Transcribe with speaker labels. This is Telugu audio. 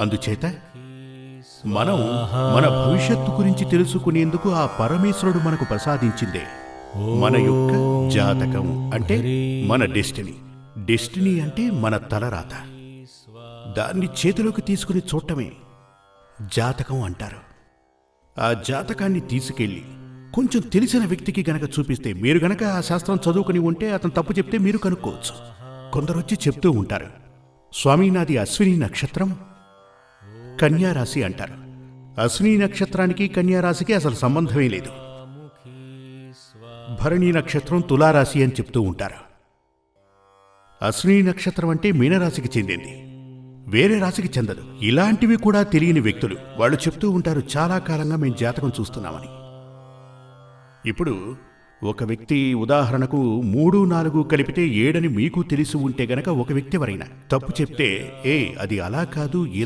Speaker 1: అందుచేత మనం మన భవిష్యత్తు గురించి తెలుసుకునేందుకు ఆ పరమేశ్వరుడు మనకు ప్రసాదించిందే మన యొక్క జాతకం, అంటే మన డెస్టినీ అంటే మన తలరాత. దాన్ని చేతిలోకి తీసుకుని చూడటమే జాతకం అంటారు. ఆ జాతకాన్ని తీసుకెళ్ళి కొంచెం తెలిసిన వ్యక్తికి గనక చూపిస్తే, మీరు గనక ఆ శాస్త్రం చదువుకుని ఉంటే అతను తప్పు చెప్తే మీరు కనుక్కోవచ్చు. కొందరొచ్చి చెప్తూ ఉంటారు, స్వామి నాది అశ్విని నక్షత్రం, కన్యారాశి అంటారు. అశ్విని నక్షత్రానికి కన్యారాశికి అసలు సంబంధమే లేదు. భరణి నక్షత్రం తులారాశి అని చెప్తూ ఉంటారు. అశ్విని నక్షత్రం అంటే మీనరాశికి చెందింది, వేరే రాశికి చెందదు. ఇలాంటివి కూడా తెలియని వ్యక్తులు వాళ్ళు చెప్తూ ఉంటారు, చాలా కాలంగా మేము జాతకం చూస్తున్నామని. ఇప్పుడు ఒక వ్యక్తి ఉదాహరణకు 3, 4 కలిపితే 7 అని మీకు తెలిసి ఉంటే గనక ఒక వ్యక్తి ఎవరైనా తప్పు చెప్తే, అది అలా కాదు ఇలా